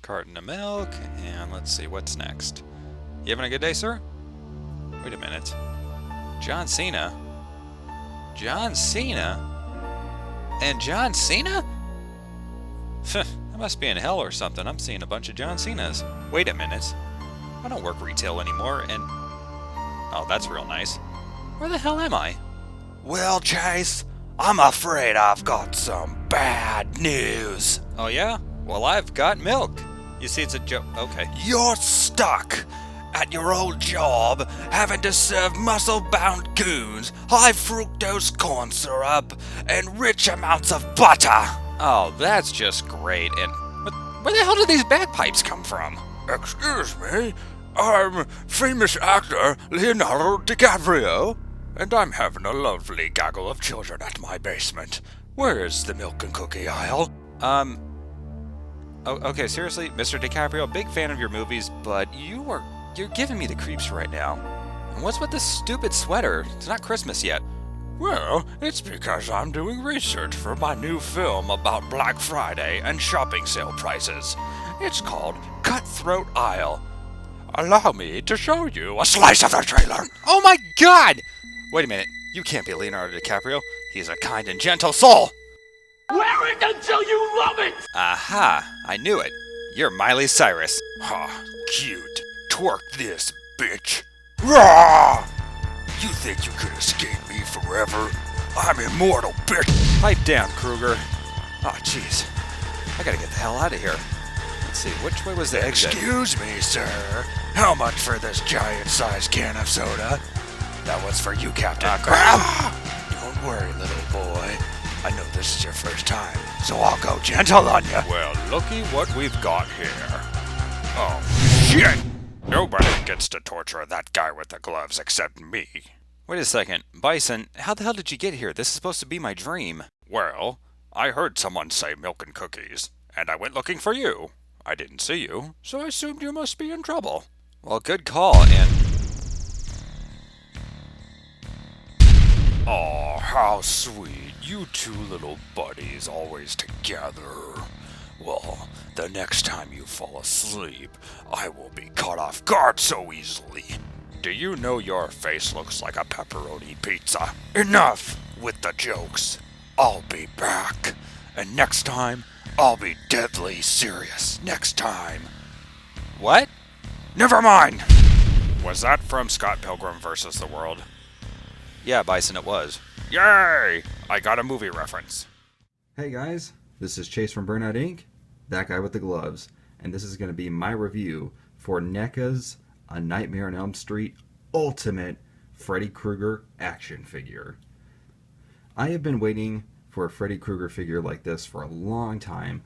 Carton of milk, and let's see, what's next? You having a good day, sir? Wait a minute. John Cena? John Cena? And John Cena? I must be in hell or something. I'm seeing a bunch of John Cenas. Wait a minute. I don't work retail anymore, and... Oh, that's real nice. Where the hell am I? Well, Chase, I'm afraid I've got some bad news. Oh, yeah? Well, I've got milk. You see, it's a joke. Okay. You're stuck at your old job having to serve muscle-bound goons high-fructose corn syrup and rich amounts of butter. Oh, that's just great. And where the hell did these bagpipes come from? Excuse me, I'm famous actor Leonardo DiCaprio, and I'm having a lovely gaggle of children at my basement. Where's the milk and cookie aisle? Oh, okay, seriously, Mr. DiCaprio, big fan of your movies, but you're giving me the creeps right now. And what's with this stupid sweater? It's not Christmas yet. Well, it's because I'm doing research for my new film about Black Friday and shopping sale prices. It's called Cutthroat Aisle. Allow me to show you a slice of the trailer. Oh my God! Wait a minute, you can't be Leonardo DiCaprio. He's a kind and gentle soul. Wear it until you love it! Aha, I knew it. You're Miley Cyrus. Ha, cute. Twerk this, bitch. Rah! You think you could escape me forever? I'm immortal, bitch. Pipe down, Krueger. Oh, jeez. I gotta get the hell out of here. Let's see, which way was the exit? Excuse me, sir. How much for this giant-sized can of soda? That one's for you, Captain. Crap. Don't worry, little boy. I know this is your first time, so I'll go gentle on you. Well, looky what we've got here. Oh, shit! Nobody gets to torture that guy with the gloves except me. Wait a second. Bison, how the hell did you get here? This is supposed to be my dream. Well, I heard someone say milk and cookies, and I went looking for you. I didn't see you, so I assumed you must be in trouble. Well, good call, and... Aw, how sweet. You two little buddies always together. Well, the next time you fall asleep, I will be caught off guard so easily. Do you know your face looks like a pepperoni pizza? Enough with the jokes. I'll be back. And next time, I'll be deadly serious. Next time. What? Never mind! Was that from Scott Pilgrim vs. the World? Yeah, Bison, it was. Yay! I got a movie reference. Hey guys, this is Chase from BurnoutInc, that guy with the gloves, and this is going to be my review for NECA's A Nightmare on Elm Street Ultimate Freddy Krueger action figure. I have been waiting for a Freddy Krueger figure like this for a long time.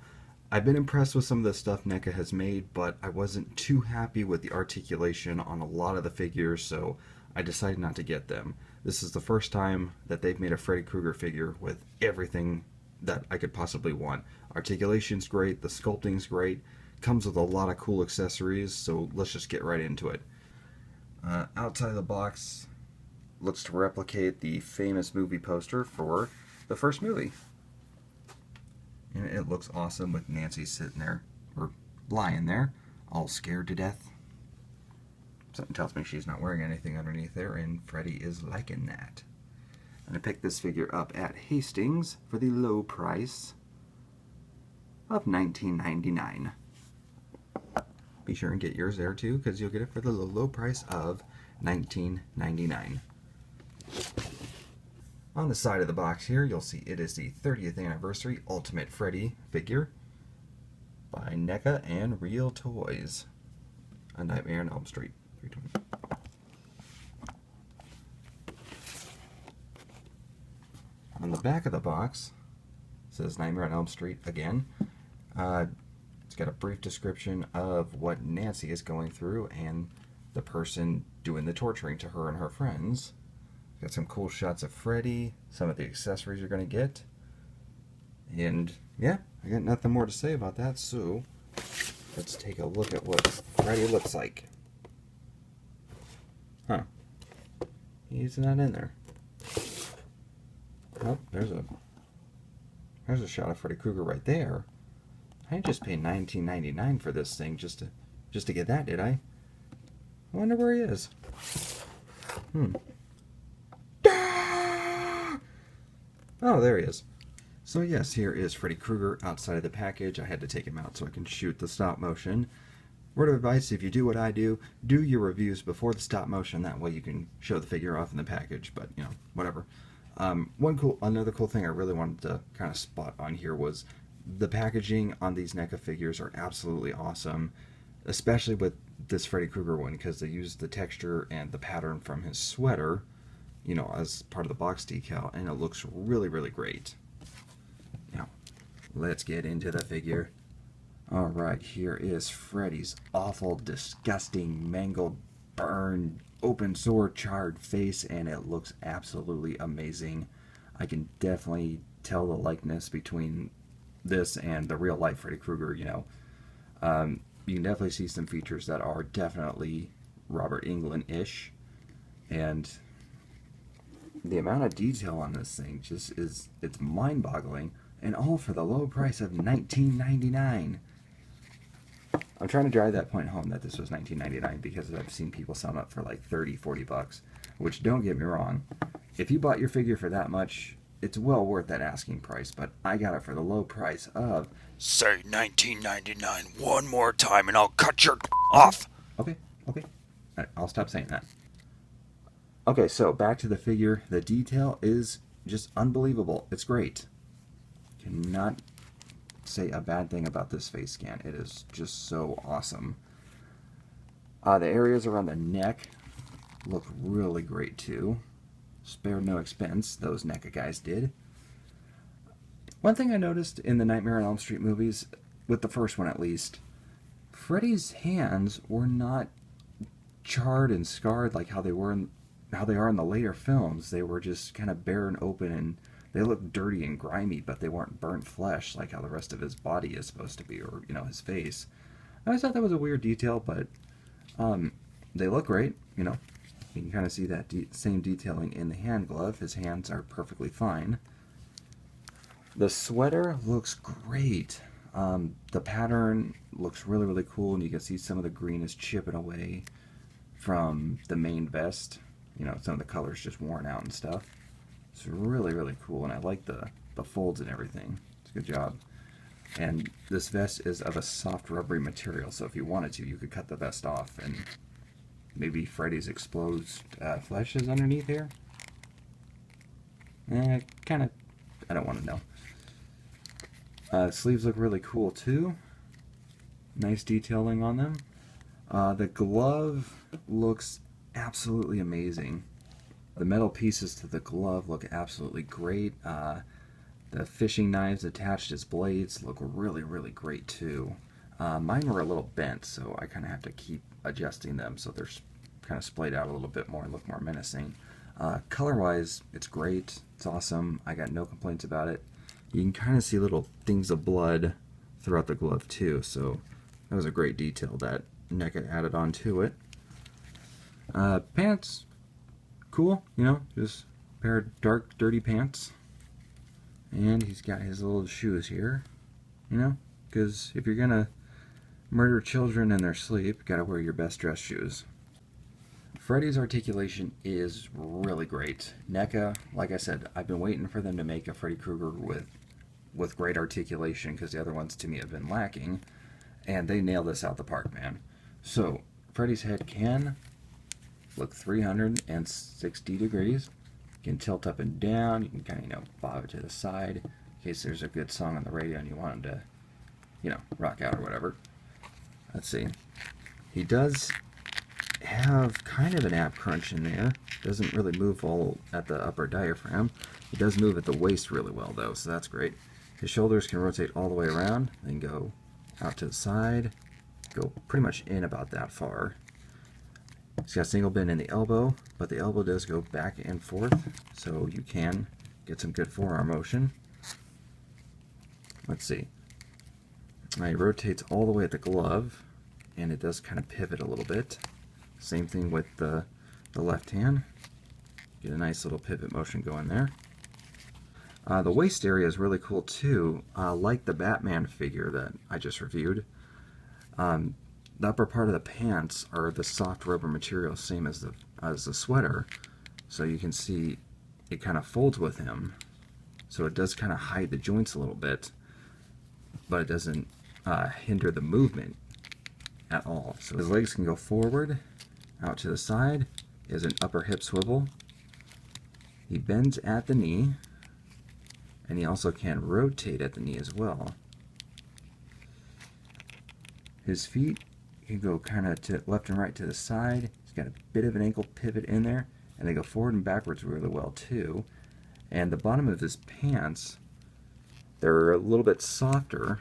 I've been impressed with some of the stuff NECA has made, but I wasn't too happy with the articulation on a lot of the figures, so I decided not to get them. This is the first time that they've made a Freddy Krueger figure with everything that I could possibly want. Articulation's great, the sculpting's great, comes with a lot of cool accessories, so let's just get right into it. Outside of the box looks to replicate the famous movie poster for the first movie. And it looks awesome with Nancy sitting there, or lying there, all scared to death. Something tells me she's not wearing anything underneath there, and Freddy is liking that. I'm going to pick this figure up at Hastings for the low price of $19.99. Be sure and get yours there too, because you'll get it for the low price of $19.99. On the side of the box here, you'll see it is the 30th Anniversary Ultimate Freddy figure by NECA and Real Toys. A Nightmare on Elm Street. On the back of the box, it says Nightmare on Elm Street again. It's got a brief description of what Nancy is going through and the person doing the torturing to her and her friends. Got some cool shots of Freddy, some of the accessories you're going to get. And yeah, I got nothing more to say about that, so let's take a look at what Freddy looks like. Huh. He's not in there. Oh, there's a shot of Freddy Krueger right there. I just paid $19.99 for this thing just to get that, did I? I wonder where he is. Oh, there he is. So yes, here is Freddy Krueger outside of the package. I had to take him out so I can shoot the stop motion. Word of advice, if you do what I do your reviews before the stop motion. That way you can show the figure off in the package, but, you know, whatever. Another cool thing I really wanted to kind of spot on here was the packaging on these NECA figures are absolutely awesome, especially with this Freddy Krueger one, because they used the texture and the pattern from his sweater, you know, as part of the box decal, and it looks really, really great. Now, let's get into the figure. Alright, here is Freddy's awful, disgusting, mangled, burned, open sore, charred face, and it looks absolutely amazing. I can definitely tell the likeness between this and the real life Freddy Krueger, you know. You can definitely see some features that are definitely Robert Englund-ish, and the amount of detail on this thing just is, it's mind-boggling, and all for the low price of $19.99. I'm trying to drive that point home that this was $19.99 because I've seen people sell them up for like $30-40, which, don't get me wrong, if you bought your figure for that much, it's well worth that asking price, but I got it for the low price of... Say $19.99 one more time and I'll cut your off. Okay. I'll stop saying that. Okay, so back to the figure. The detail is just unbelievable. It's great. Cannot say a bad thing about this face scan. It is just so awesome. The areas around the neck look really great too. Spared no expense, those NECA guys did. One thing I noticed in the Nightmare on Elm Street movies, with the first one at least, Freddy's hands were not charred and scarred like how they are in the later films. They were just kind of bare and open, and they looked dirty and grimy, but they weren't burnt flesh like how the rest of his body is supposed to be, or, you know, his face. I always thought that was a weird detail, but they look great, you know. You can kind of see that same detailing in the hand glove. His hands are perfectly fine. The sweater looks great. The pattern looks really, really cool, and you can see some of the green is chipping away from the main vest. You know, some of the colors just worn out and stuff. It's really, really cool, and I like the folds and everything. It's a good job. And this vest is of a soft, rubbery material, so if you wanted to, you could cut the vest off, and maybe Freddy's exposed flesh is underneath here? I don't want to know. Sleeves look really cool too. Nice detailing on them. The glove looks absolutely amazing. The metal pieces to the glove look absolutely great. The fishing knives attached as blades look really, really great too. Mine were a little bent, so I kind of have to keep adjusting them so they're kind of splayed out a little bit more and look more menacing. Color-wise, it's great. It's awesome. I got no complaints about it. You can kind of see little things of blood throughout the glove too, so that was a great detail that NECA added on to it. Pants, cool, you know, just a pair of dark, dirty pants. And he's got his little shoes here, you know, because if you're gonna murder children in their sleep, you gotta wear your best dress shoes. Freddy's articulation is really great. NECA, like I said, I've been waiting for them to make a Freddy Krueger with great articulation, because the other ones to me have been lacking, and they nailed this out the park, man. So Freddy's head can look 360 degrees. You can tilt up and down. You can kind of, you know, bob it to the side in case there's a good song on the radio and you want him to, you know, rock out or whatever. Let's see. He does have kind of an ab crunch in there. Doesn't really move all at the upper diaphragm. He does move at the waist really well though, so that's great. His shoulders can rotate all the way around, then go out to the side, go pretty much in about that far. He's got a single bend in the elbow, but the elbow does go back and forth, so you can get some good forearm motion. Let's see. Now he rotates all the way at the glove, and it does kind of pivot a little bit. Same thing with the left hand. Get a nice little pivot motion going there. The waist area is really cool too, like the Batman figure that I just reviewed. The upper part of the pants are the soft rubber material, same as the sweater. So you can see it kind of folds with him. So it does kind of hide the joints a little bit, but it doesn't hinder the movement at all. So his legs can go forward, out to the side. He has an upper hip swivel. He bends at the knee, and he also can rotate at the knee as well. His feet can go kind of to left and right to the side. He's got a bit of an ankle pivot in there, and they go forward and backwards really well too. And the bottom of his pants, they're a little bit softer,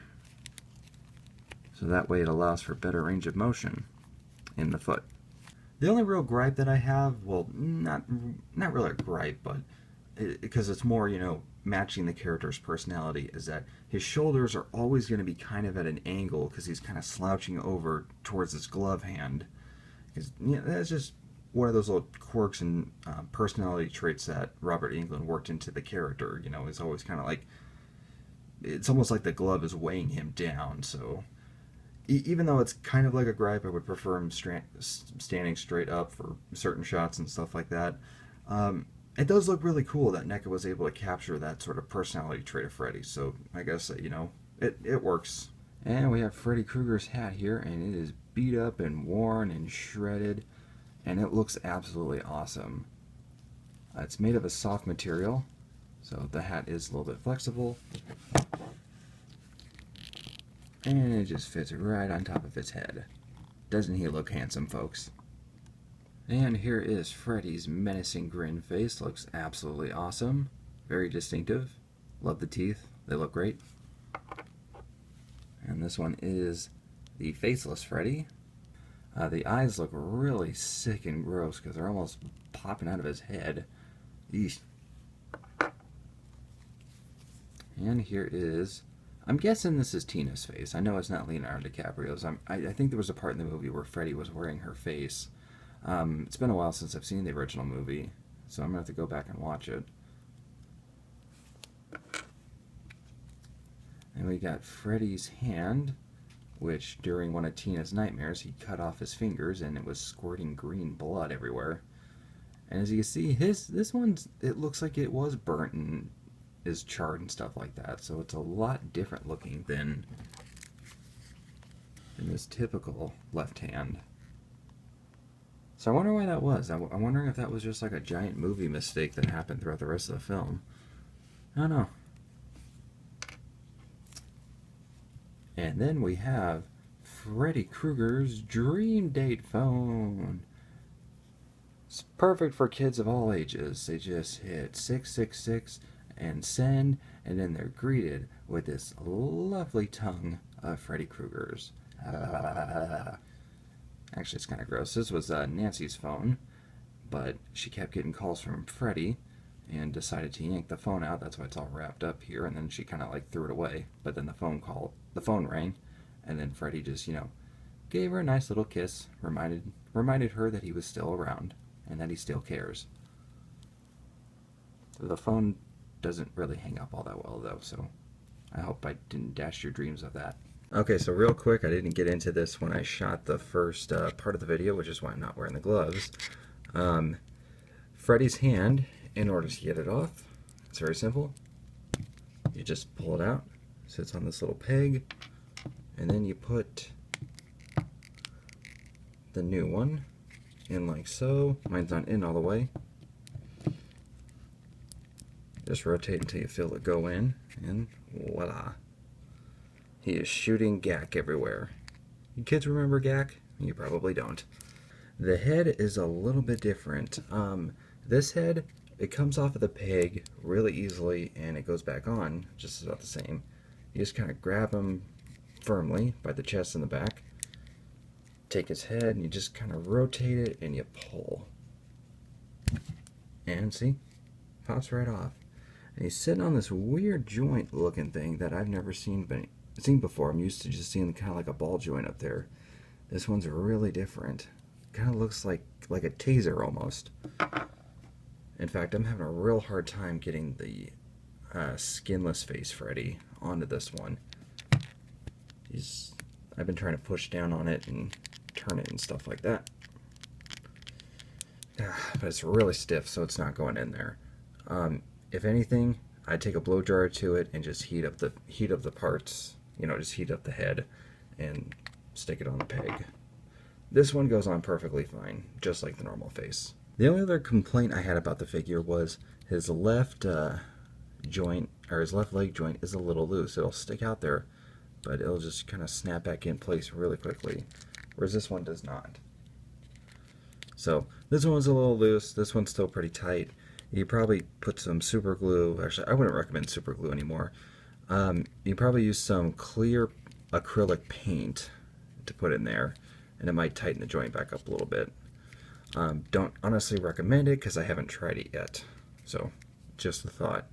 so that way it allows for better range of motion in the foot. The only real gripe that I have, well, not really a gripe, but because it's more, you know, matching the character's personality, is that his shoulders are always going to be kind of at an angle because he's kind of slouching over towards his glove hand. Because, you know, that's just one of those little quirks and personality traits that Robert Englund worked into the character. You know, it's always kind of like, it's almost like the glove is weighing him down. So even though it's kind of like a gripe, I would prefer him standing straight up for certain shots and stuff like that. It does look really cool that NECA was able to capture that sort of personality trait of Freddy. So I guess, you know, it works. And we have Freddy Krueger's hat here, and it is beat up and worn and shredded, and it looks absolutely awesome. It's made of a soft material, so the hat is a little bit flexible. And it just fits right on top of his head. Doesn't he look handsome, folks? And here is Freddy's menacing grin face. Looks absolutely awesome. Very distinctive. Love the teeth. They look great. And this one is the faceless Freddy. The eyes look really sick and gross because they're almost popping out of his head. Eesh. And here is, I'm guessing this is Tina's face. I know it's not Leonardo DiCaprio's. I think there was a part in the movie where Freddy was wearing her face. It's been a while since I've seen the original movie, so I'm going to have to go back and watch it. And we got Freddy's hand, which during one of Tina's nightmares, he cut off his fingers and it was squirting green blood everywhere. And as you can see, this one's, it looks like it was burnt and is charred and stuff like that, so it's a lot different looking than this typical left hand. So I wonder why that was. I'm wondering if that was just like a giant movie mistake that happened throughout the rest of the film. I don't know. And then we have Freddy Krueger's Dream Date phone. It's perfect for kids of all ages. They just hit 666 and send, and then they're greeted with this lovely tongue of Freddy Krueger's. Actually, it's kind of gross. This was Nancy's phone, but she kept getting calls from Freddy and decided to yank the phone out. That's why it's all wrapped up here, and then she kind of like threw it away. But then the phone rang, and then Freddy just, you know, gave her a nice little kiss, reminded her that he was still around and that he still cares. The phone doesn't really hang up all that well though, so I hope I didn't dash your dreams of that. Okay, so real quick, I didn't get into this when I shot the first part of the video, which is why I'm not wearing the gloves. Freddy's hand, in order to get it off, it's very simple. You just pull it out, it sits on this little peg, and then you put the new one in like so. Mine's not in all the way. Just rotate until you feel it go in, and voila. He is shooting gack everywhere. You kids remember gack? You probably don't. The head is a little bit different. This head, it comes off of the peg really easily and it goes back on just about the same. You just kind of grab him firmly by the chest and the back. Take his head and you just kind of rotate it and you pull. And see? Pops right off. And he's sitting on this weird joint looking thing that I've never seen before. I'm used to just seeing kind of like a ball joint up there. This one's really different. Kind of looks like a taser almost. In fact, I'm having a real hard time getting the skinless face Freddy onto this one. I've been trying to push down on it and turn it and stuff like that. But it's really stiff, so it's not going in there. If anything, I'd take a blow dryer to it and just heat up the parts. You know, just heat up the head and stick it on the peg. This one goes on perfectly fine, just like the normal face. The only other complaint I had about the figure was his left joint, or his left leg joint, is a little loose. It'll stick out there, but it'll just kind of snap back in place really quickly, whereas this one does not. So this one's a little loose. This one's still pretty tight. You probably put some super glue. Actually, I wouldn't recommend super glue anymore. You probably use some clear acrylic paint to put in there, and it might tighten the joint back up a little bit. Don't honestly recommend it because I haven't tried it yet. So just a thought.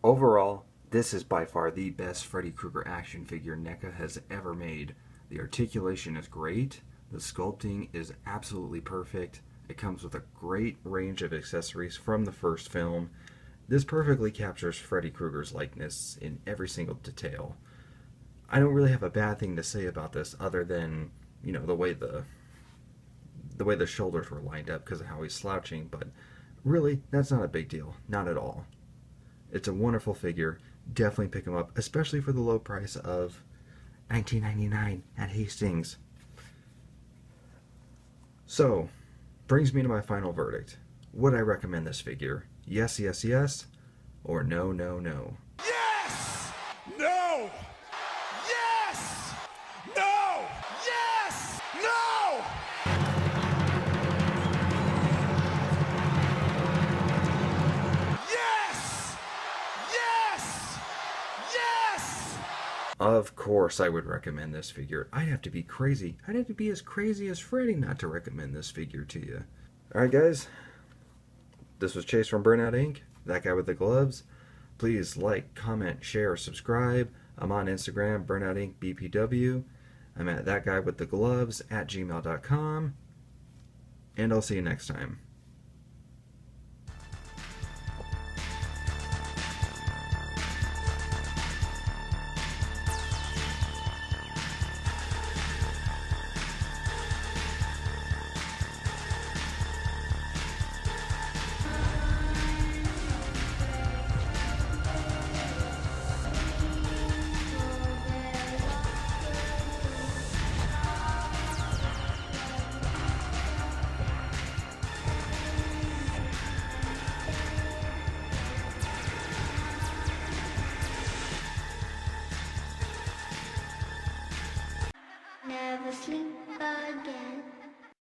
Overall, this is by far the best Freddy Krueger action figure NECA has ever made. The articulation is great, the sculpting is absolutely perfect, it comes with a great range of accessories from the first film. This perfectly captures Freddy Krueger's likeness in every single detail. I don't really have a bad thing to say about this other than, you know, the way the shoulders were lined up because of how he's slouching, but really, that's not a big deal, not at all. It's a wonderful figure. Definitely pick him up, especially for the low price of $19.99 at Hastings. So, brings me to my final verdict. Would I recommend this figure? Yes, yes, yes, or no, no, no. Yes! No! Yes! No! Yes! No! Yes! Yes! Yes! Of course I would recommend this figure. I'd have to be crazy. I'd have to be as crazy as Freddy not to recommend this figure to you. Alright guys, this was Chase from Burnout Inc., that guy with the gloves. Please like, comment, share, subscribe. I'm on Instagram, BurnoutInc BPW. I'm at thatguywiththegloves @gmail.com. And I'll see you next time. Never sleep again.